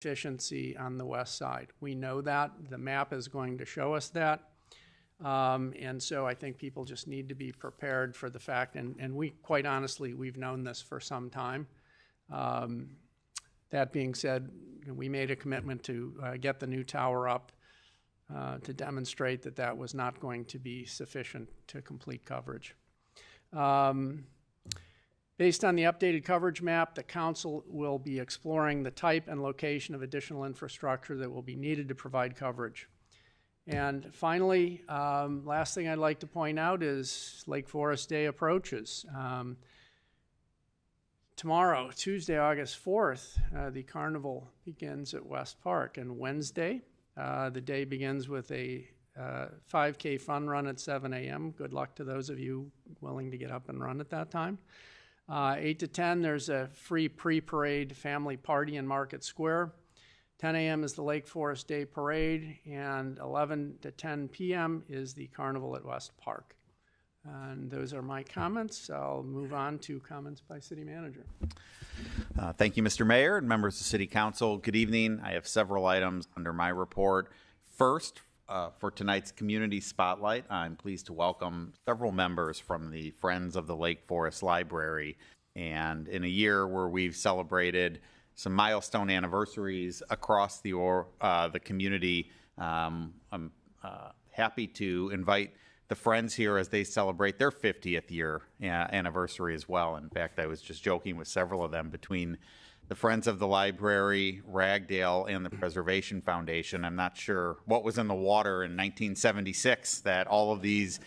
efficiency on the west side. We know that. The map is going to show us that. And so I think people just need to be prepared for the fact, and we, quite honestly, we've known this for some time. That being said, we made a commitment to get the new tower up to demonstrate that that was not going to be sufficient to complete coverage. Based on the updated coverage map, the council will be exploring the type and location of additional infrastructure that will be needed to provide coverage. And finally, last thing I'd like to point out is Lake Forest Day approaches. Tomorrow, Tuesday, August 4th, the carnival begins at West Park, and Wednesday, the day begins with a 5K fun run at 7 a.m. Good luck to those of you willing to get up and run at that time. 8 to 10, there's a free pre-parade family party in Market Square. 10 a.m. is the Lake Forest Day Parade, and 11 to 10 p.m. is the carnival at West Park. And those are my comments. I'll move on to comments by City Manager. Thank you, Mr. Mayor and members of City Council. Good evening. I have several items under my report. First, for tonight's Community Spotlight, I'm pleased to welcome several members from the Friends of the Lake Forest Library. And in a year where we've celebrated some milestone anniversaries across the community, I'm happy to invite the Friends here as they celebrate their 50th year anniversary as well. In fact, I was just joking with several of them between the Friends of the Library, Ragdale, and the Preservation Foundation. I'm not sure what was in the water in 1976 that all of these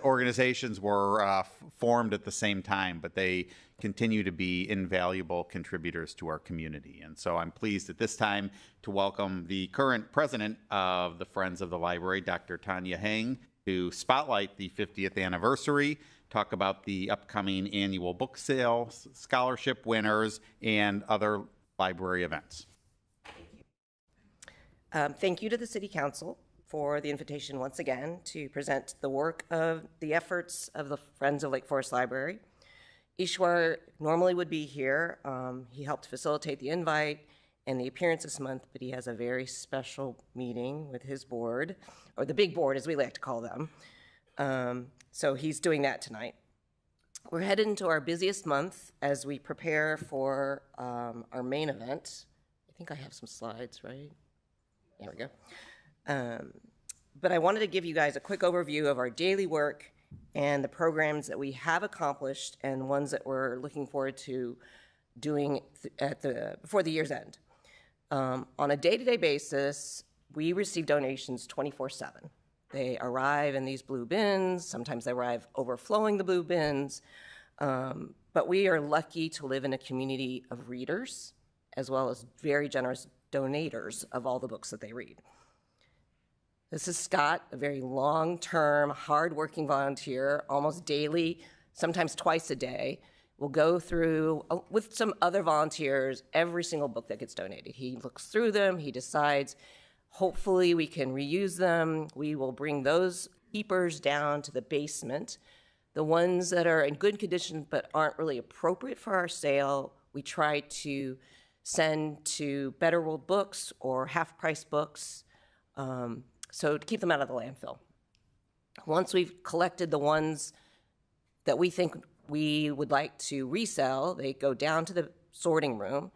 organizations were formed at the same time, but they continue to be invaluable contributors to our community. And so I'm pleased at this time to welcome the current president of the Friends of the Library, Dr. Tanya Heng, to spotlight the 50th anniversary, talk about the upcoming annual book sale, scholarship winners, and other library events. Thank you to the City Council for the invitation once again to present the work of the efforts of the Friends of Lake Forest Library. Ishwar normally would be here. He helped facilitate the invite and the appearance this month, but he has a very special meeting with his board, or the big board as we like to call them. So he's doing that tonight. We're headed into our busiest month as we prepare for our main event. I think I have some slides, right? There we go. But I wanted to give you guys a quick overview of our daily work and the programs that we have accomplished and ones that we're looking forward to doing before the year's end. On a day-to-day basis, we receive donations 24/7. They arrive in these blue bins. Sometimes they arrive overflowing the blue bins. But we are lucky to live in a community of readers, as well as very generous donators of all the books that they read. This is Scott, a very long-term, hard-working volunteer, almost daily, sometimes twice a day. We'll go through, with some other volunteers, every single book that gets donated. He looks through them, he decides, hopefully we can reuse them. We will bring those keepers down to the basement. The ones that are in good condition but aren't really appropriate for our sale, we try to send to Better World Books or Half Price Books, so to keep them out of the landfill. Once we've collected the ones that we think we would like to resell, they go down to the sorting room,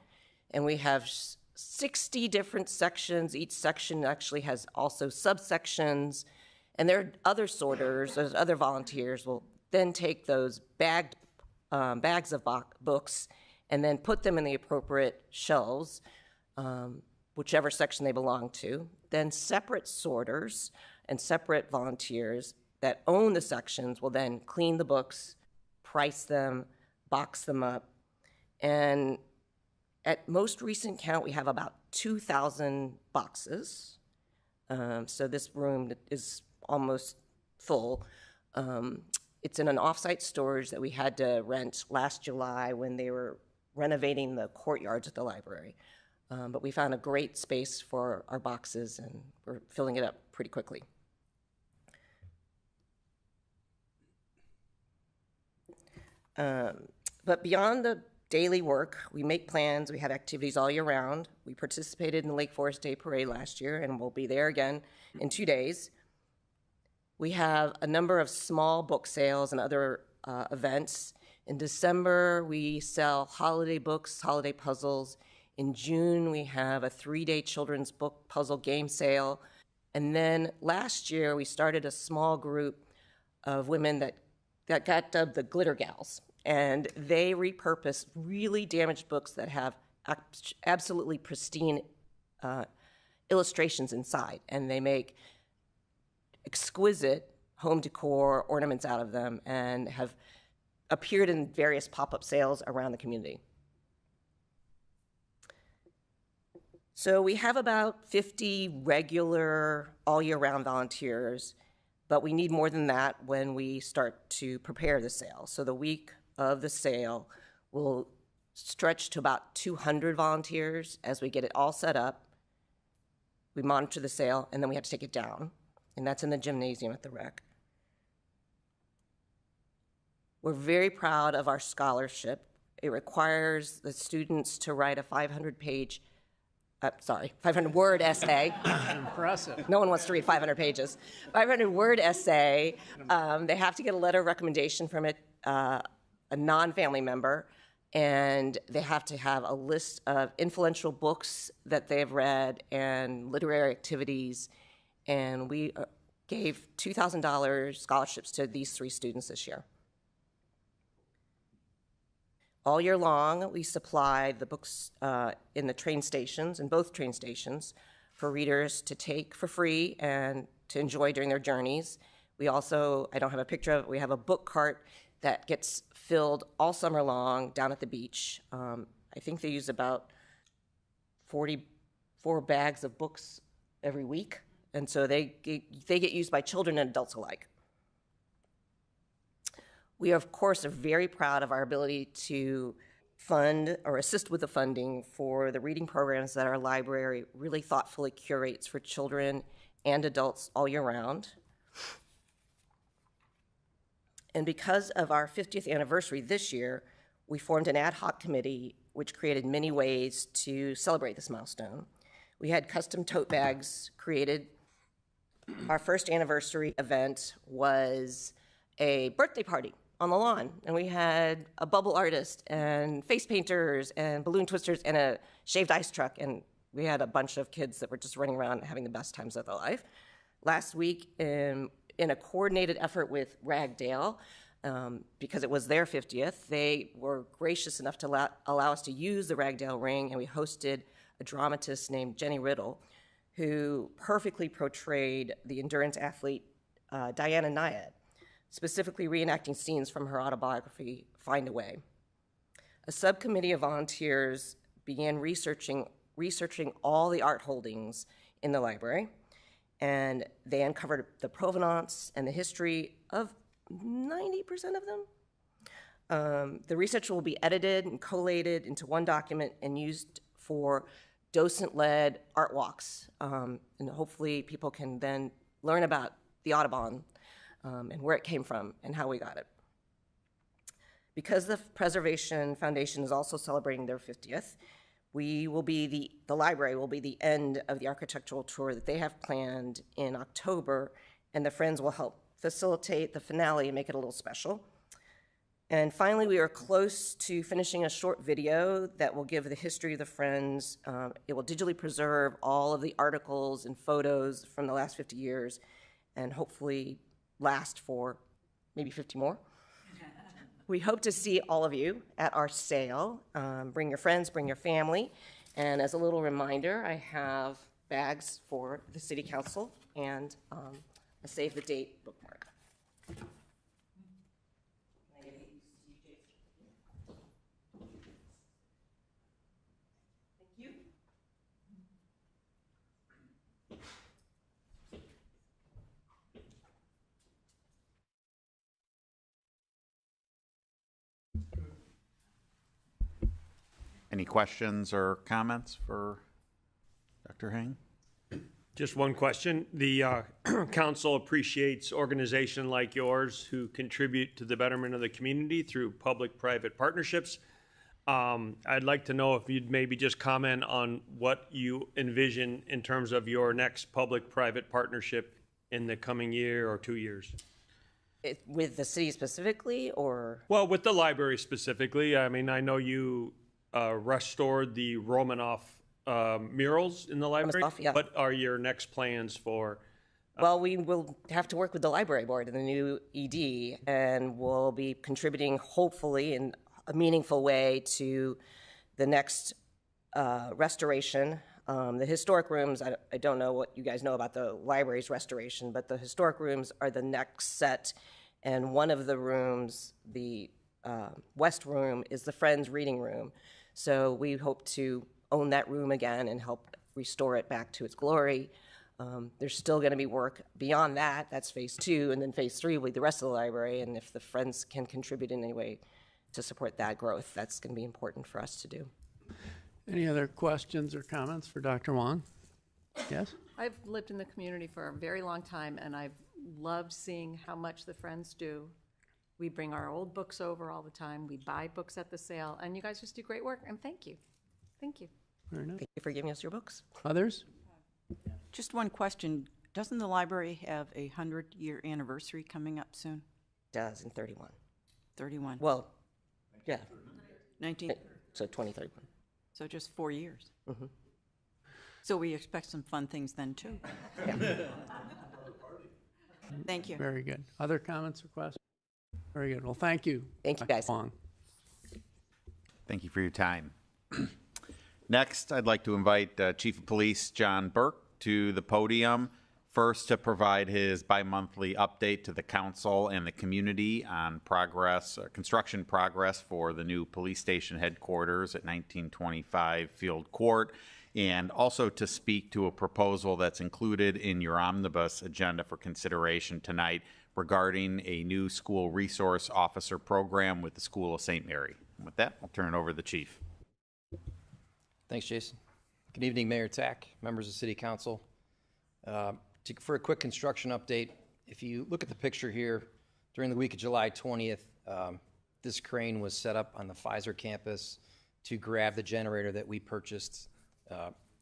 and we have 60 different sections. Each section actually has also subsections, and there are other sorters, those other volunteers will then take those bags of books and then put them in the appropriate shelves, whichever section they belong to. Then separate sorters and separate volunteers that own the sections will then clean the books, price them, box them up, and at most recent count, we have about 2,000 boxes. So this room is almost full. It's in an off-site storage that we had to rent last July when they were renovating the courtyards at the library. But we found a great space for our boxes, and we're filling it up pretty quickly. But beyond the daily work. We make plans. We have activities all year round. We participated in the Lake Forest Day Parade last year, and we'll be there again in 2 days. We have a number of small book sales and other events. In December, we sell holiday books, holiday puzzles. In June, we have a 3-day children's book puzzle game sale. And then last year, we started a small group of women that got dubbed the Glitter Gals. And they repurpose really damaged books that have absolutely pristine illustrations inside. And they make exquisite home decor ornaments out of them and have appeared in various pop-up sales around the community. So we have about 50 regular all-year-round volunteers, but we need more than that when we start to prepare the sale. So the week of the sale will stretch to about 200 volunteers as we get it all set up. We monitor the sale, and then we have to take it down, and that's in the gymnasium at the rec. We're very proud of our scholarship. It requires the students to write a 500-word essay. Impressive. No one wants to read 500 pages. 500-word essay. They have to get a letter of recommendation from a non-family member, and they have to have a list of influential books that they've read and literary activities. And we gave $2,000 scholarships to these 3 students this year. All year long, we supply the books in the train stations, in both train stations, for readers to take for free and to enjoy during their journeys. We also, I don't have a picture of it, we have a book cart that gets filled all summer long down at the beach. I think they use about 44 bags of books every week, and so they get used by children and adults alike. We, of course, are very proud of our ability to fund or assist with the funding for the reading programs that our library really thoughtfully curates for children and adults all year round. And because of our 50th anniversary this year, we formed an ad hoc committee which created many ways to celebrate this milestone. We had custom tote bags created. Our first anniversary event was a birthday party on the lawn, and we had a bubble artist and face painters and balloon twisters and a shaved ice truck, and we had a bunch of kids that were just running around having the best times of their life. Last week, in a coordinated effort with Ragdale, because it was their 50th, they were gracious enough to allow us to use the Ragdale ring, and we hosted a dramatist named Jenny Riddle, who perfectly portrayed the endurance athlete Diana Nyad, specifically reenacting scenes from her autobiography, Find a Way. A subcommittee of volunteers began researching all the art holdings in the library, and they uncovered the provenance and the history of 90% of them. The research will be edited and collated into one document and used for docent-led art walks, and hopefully people can then learn about the Audubon and where it came from and how we got it. Because the Preservation Foundation is also celebrating their 50th, the library will be the end of the architectural tour that they have planned in October, and the Friends will help facilitate the finale and make it a little special. And finally, we are close to finishing a short video that will give the history of the Friends. It will digitally preserve all of the articles and photos from the last 50 years and hopefully last for maybe 50 more. We hope to see all of you at our sale. Bring your friends, bring your family. And as a little reminder, I have bags for the City Council and a Save the Date bookmark. Thank you. Any questions or comments for Dr. Heng? Just one question. The council appreciates organizations like yours who contribute to the betterment of the community through public-private partnerships. I'd like to know if you'd maybe just comment on what you envision in terms of your next public-private partnership in the coming year or 2 years. With the city specifically, or? Well, with the library specifically, I mean, I know you restored the Romanoff murals in the library. Romanov, yeah. What are your next plans for? Well, we will have to work with the library board and the new ED, and we'll be contributing, hopefully, in a meaningful way to the next restoration. The historic rooms, I don't know what you guys know about the library's restoration, but the historic rooms are the next set. And one of the rooms, the West Room, is the Friends Reading Room. So we hope to own that room again and help restore it back to its glory. There's still going to be work beyond that. That's phase 2. And then phase 3 will be the rest of the library. And if the Friends can contribute in any way to support that growth, that's going to be important for us to do. Any other questions or comments for Dr. Wong? Yes? I've lived in the community for a very long time, and I've loved seeing how much the Friends do. We bring our old books over all the time. We buy books at the sale, and you guys just do great work, and thank you. Thank you. Very nice. Thank you for giving us your books. Others? Just one question. Doesn't the library have a 100-year anniversary coming up soon? Does in 31. 31. Well, yeah, 19. so 2031. So just 4 years. So we expect some fun things then too. Thank you. Very good. Other comments or questions? Very good. Well, thank you. Thank you, Dr. guys. Wong. Thank you for your time. Next, I'd like to invite Chief of Police John Burke to the podium, first to provide his bi-monthly update to the council and the community on progress, construction progress for the new police station headquarters at 1925 Field Court, and also to speak to a proposal that's included in your omnibus agenda for consideration tonight regarding a new school resource officer program with the School of St. Mary. And with that, I'll turn it over to the chief. Thanks, Jason. Good evening, Mayor Tack, members of City Council. For a quick construction update, if you look at the picture here, during the week of July 20th, this crane was set up on the Pfizer campus to grab the generator that we purchased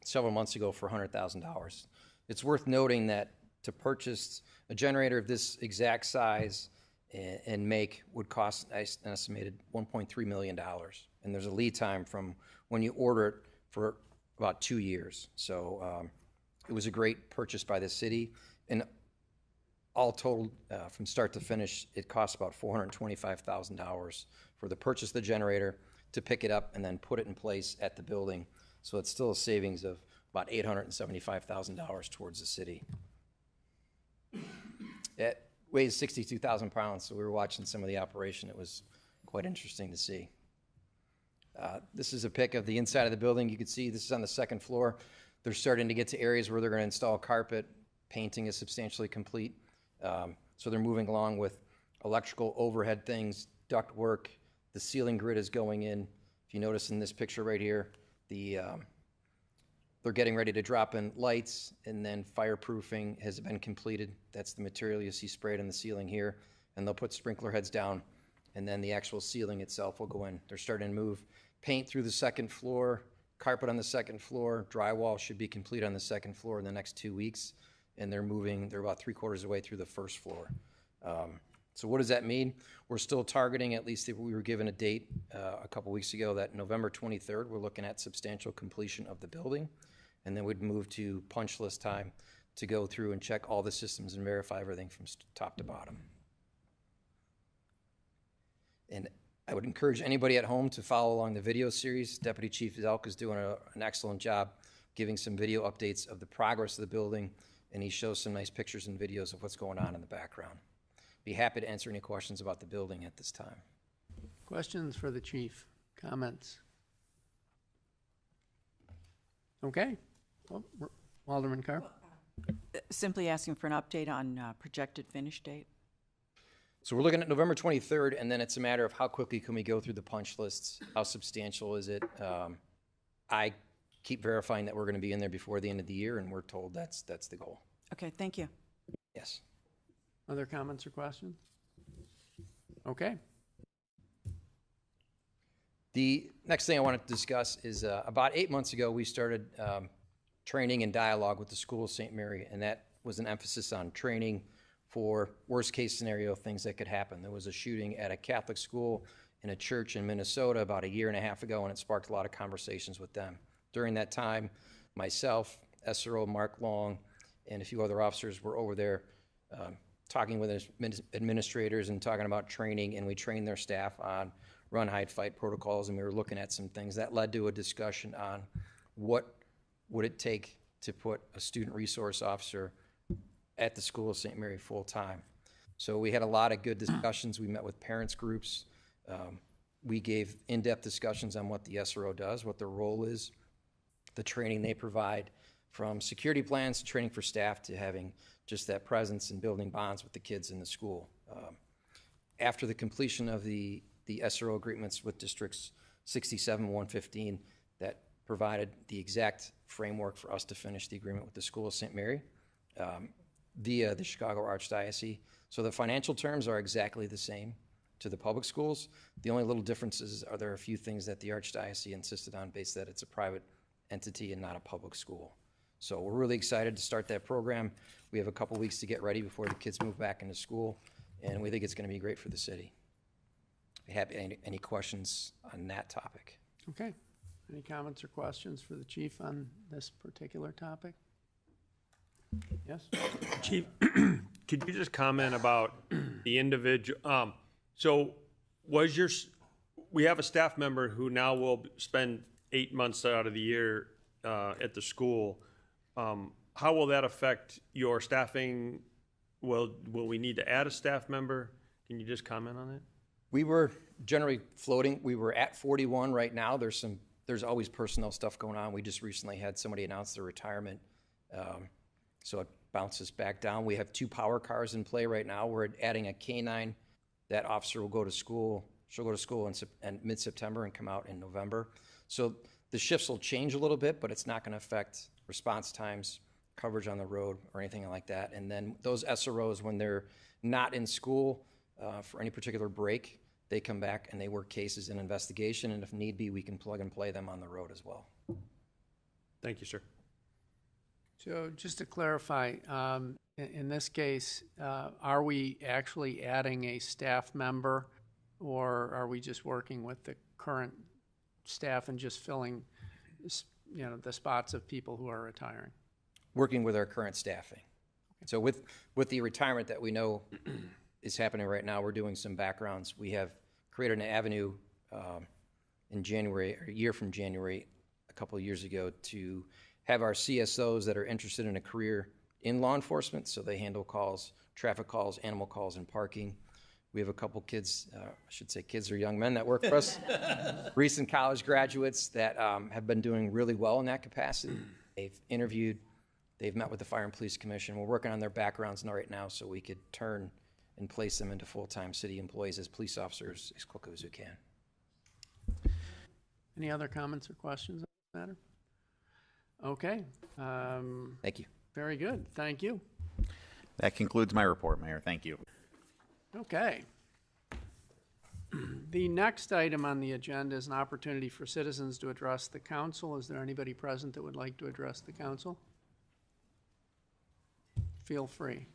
several months ago for $100,000. It's worth noting that to purchase a generator of this exact size and make would cost an estimated $1.3 million. And there's a lead time from when you order it for about 2 years. So it was a great purchase by the city. And all totaled, from start to finish, it cost about $425,000 for the purchase of the generator, to pick it up and then put it in place at the building. So it's still a savings of about $875,000 towards the city. It weighs 62,000 pounds, so we were watching some of the operation. It was quite interesting to see. This is a pic of the inside of the building. You can see this is on the second floor. They're starting to get to areas where they're going to install carpet. Painting is substantially complete. So they're moving along with electrical overhead things, duct work. The ceiling grid is going in. If you notice in this picture right here, they're getting ready to drop in lights, and then fireproofing has been completed. That's the material you see sprayed on the ceiling here. And they'll put sprinkler heads down, and then the actual ceiling itself will go in. They're starting to move paint through the second floor, carpet on the second floor, drywall should be complete on the second floor in the next 2 weeks. And they're about 3/4 of the way through the first floor. So what does that mean? We're still targeting, at least if we were given a date a couple weeks ago, that November 23rd, we're looking at substantial completion of the building. And then we'd move to punch list time to go through and check all the systems and verify everything from top to bottom. And I would encourage anybody at home to follow along the video series. Deputy Chief Zelk is doing an excellent job giving some video updates of the progress of the building, and he shows some nice pictures and videos of what's going on in the background. Be happy to answer any questions about the building at this time. Questions for the chief? Comments? Okay. Well, Alderman Carr. Simply asking for an update on projected finish date. So we're looking at November 23rd, and then it's a matter of how quickly can we go through the punch lists, how substantial is it. I keep verifying that we're going to be in there before the end of the year, and we're told that's the goal. Okay, thank you. Yes. Other comments or questions? Okay. The next thing I wanted to discuss is about 8 months ago, we started training and dialogue with the School of St. Mary, and that was an emphasis on training for worst case scenario things that could happen. There was a shooting at a Catholic school in a church in Minnesota about a year and a half ago, and it sparked a lot of conversations with them. During that time, myself, SRO Mark Long, and a few other officers were over there talking with administrators and talking about training, and we trained their staff on run, hide, fight protocols, and we were looking at some things. That led to a discussion on what would it take to put a student resource officer at the School of St. Mary full-time. So we had a lot of good discussions. We met with parents groups. We gave in-depth discussions on what the SRO does, what their role is, the training they provide, from security plans to training for staff to having just that presence and building bonds with the kids in the school. After the completion of the SRO agreements with districts 67 and 115, that provided the exact framework for us to finish the agreement with the School of St. Mary via the Chicago Archdiocese. So the financial terms are exactly the same to the public schools. The only little differences are there are a few things that the Archdiocese insisted on based that it's a private entity and not a public school. So we're really excited to start that program. We have a couple weeks to get ready before the kids move back into school, and we think it's going to be great for the city. If you have any questions on that topic? Okay. Any comments or questions for the chief on this particular topic? Yes? Chief, could you just comment about the individual? So we have a staff member who now will spend 8 months out of the year at the school. How will that affect your staffing? Will we need to add a staff member? Can you just comment on that? We were generally floating. We were at 41 right now. There's always personnel stuff going on. We just recently had somebody announce their retirement. So it bounces back down. We have 2 power cars in play right now. We're adding a K-9. That officer will go to school. She'll go to school in mid-September and come out in November. So the shifts will change a little bit, but it's not going to affect response times, coverage on the road, or anything like that. And then those SROs, when they're not in school for any particular break, they come back and they work cases in investigation, and if need be, we can plug and play them on the road as well. Thank you, sir. So just to clarify, in this case, are we actually adding a staff member, or are we just working with the current staff and just filling, the spots of people who are retiring? Working with our current staffing. So with the retirement that we know is happening right now, we're doing some backgrounds. We have created an avenue in January, or a year from January, a couple of years ago, to have our CSOs that are interested in a career in law enforcement, so they handle calls, traffic calls, animal calls, and parking. We have a couple kids, I should say kids or young men that work for us, recent college graduates that have been doing really well in that capacity. They've interviewed, they've met with the Fire and Police Commission. We're working on their backgrounds right now so we could turn and place them into full-time city employees as police officers as quickly as we can. Any other comments or questions on this matter? Okay. Thank you. Very good. Thank you. That concludes my report, Mayor. Thank you. Okay. The next item on the agenda is an opportunity for citizens to address the council. Is there anybody present that would like to address the council? Feel free.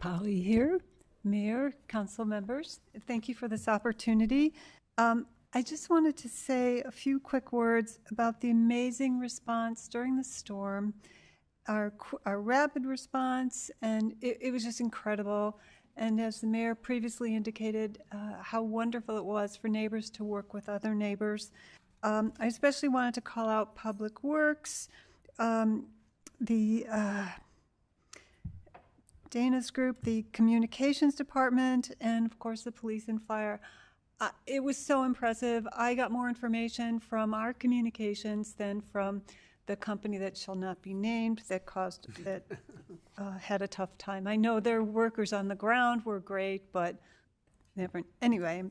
Polly here, Mayor, council members. Thank you for this opportunity. I just wanted to say a few quick words about the amazing response during the storm, our rapid response, and it was just incredible. And as the mayor previously indicated, how wonderful it was for neighbors to work with other neighbors. I especially wanted to call out Public Works, Dana's group, the communications department, and of course the police and fire. It was so impressive. I got more information from our communications than from the company that shall not be named that had a tough time. I know their workers on the ground were great, but never. Anyway,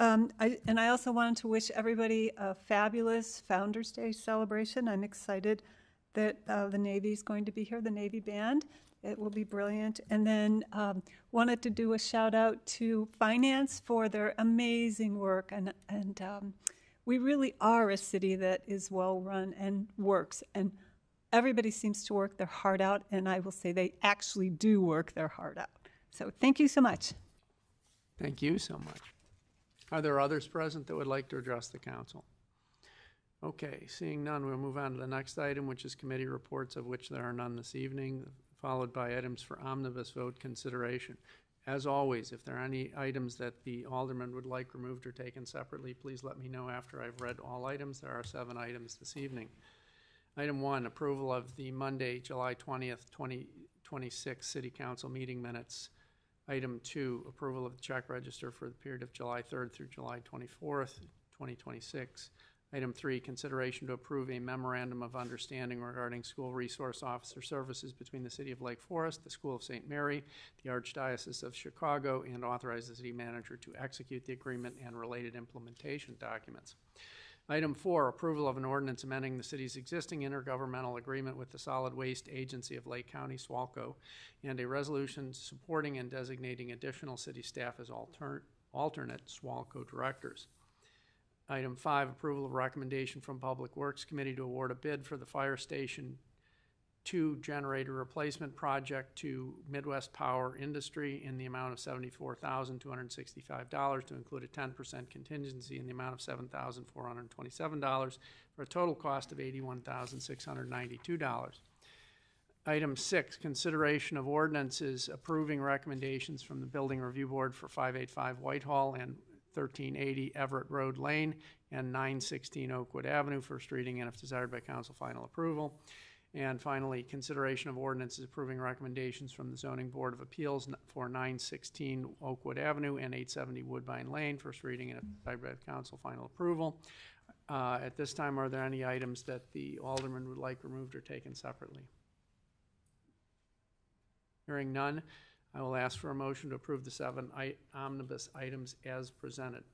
And I also wanted to wish everybody a fabulous Founder's Day celebration. I'm excited that the Navy is going to be here, the Navy Band. It will be brilliant. And then wanted to do a shout out to Finance for their amazing work. And we really are a city that is well run and works. And everybody seems to work their heart out. And I will say they actually do work their heart out. So thank you so much. Thank you so much. Are there others present that would like to address the council? Okay, seeing none, we'll move on to the next item, which is committee reports, of which there are none this evening, followed by items for omnibus vote consideration. As always, if there are any items that the alderman would like removed or taken separately, please let me know after I've read all items. There are 7 items this evening. Item 1, approval of the Monday, July 20th, 2026 City Council meeting minutes. Item 2, approval of the check register for the period of July 3rd through July 24th, 2026. Item 3, consideration to approve a memorandum of understanding regarding school resource officer services between the City of Lake Forest, the School of St. Mary, the Archdiocese of Chicago, and authorize the city manager to execute the agreement and related implementation documents. Item 4, approval of an ordinance amending the city's existing intergovernmental agreement with the Solid Waste Agency of Lake County, SWALCO, and a resolution supporting and designating additional city staff as alternate SWALCO directors. Item 5, approval of recommendation from Public Works Committee to award a bid for the Fire Station 2 generator replacement project to Midwest Power Industry in the amount of $74,265 to include a 10% contingency in the amount of $7,427 for a total cost of $81,692. Item 6, consideration of ordinances approving recommendations from the Building Review Board for 585 Whitehall and 1380 Everett Road Lane and 916 Oakwood Avenue, first reading, and if desired by council, final approval. And finally, consideration of ordinances approving recommendations from the Zoning Board of Appeals for 916 Oakwood Avenue and 870 Woodbine Lane, first reading, and if desired by the council, final approval. At this time, are there any items that the alderman would like removed or taken separately? Hearing none, I will ask for a motion to approve the 7 omnibus items as presented.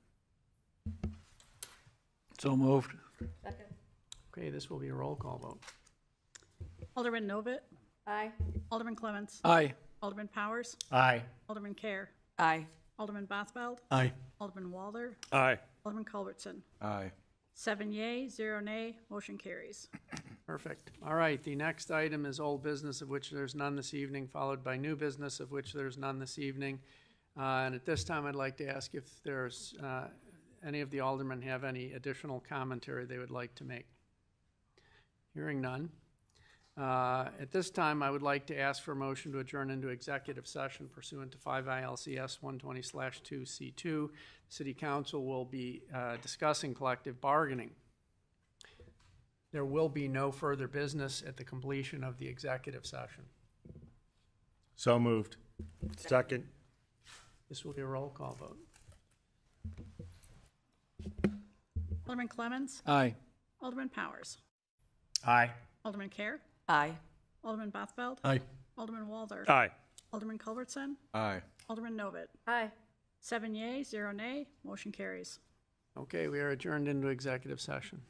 So moved. Second. Okay, this will be a roll call vote. Alderman Novit. Aye. Alderman Clements. Aye. Alderman Powers. Aye. Alderman Kerr. Aye. Alderman Bothfeld. Aye. Alderman Walder. Aye. Alderman Culbertson. Aye. 7 yea, 0 nay, motion carries. Perfect. All right, the next item is old business, of which there's none this evening, followed by new business, of which there's none this evening. And at this time, I'd like to ask if there's any of the aldermen have any additional commentary they would like to make. Hearing none. At this time, I would like to ask for a motion to adjourn into executive session pursuant to 5 ILCS 120/2C2. The City Council will be discussing collective bargaining. There will be no further business at the completion of the executive session. So moved. Second. This will be a roll call vote. Alderman Clements. Aye. Alderman Powers. Aye. Alderman Kerr. Aye. Alderman Bothfeld. Aye. Alderman Walder. Aye. Alderman Culbertson. Aye. Alderman Novit. Aye. 7 yea, 0 nay, motion carries. Okay, we are adjourned into executive session.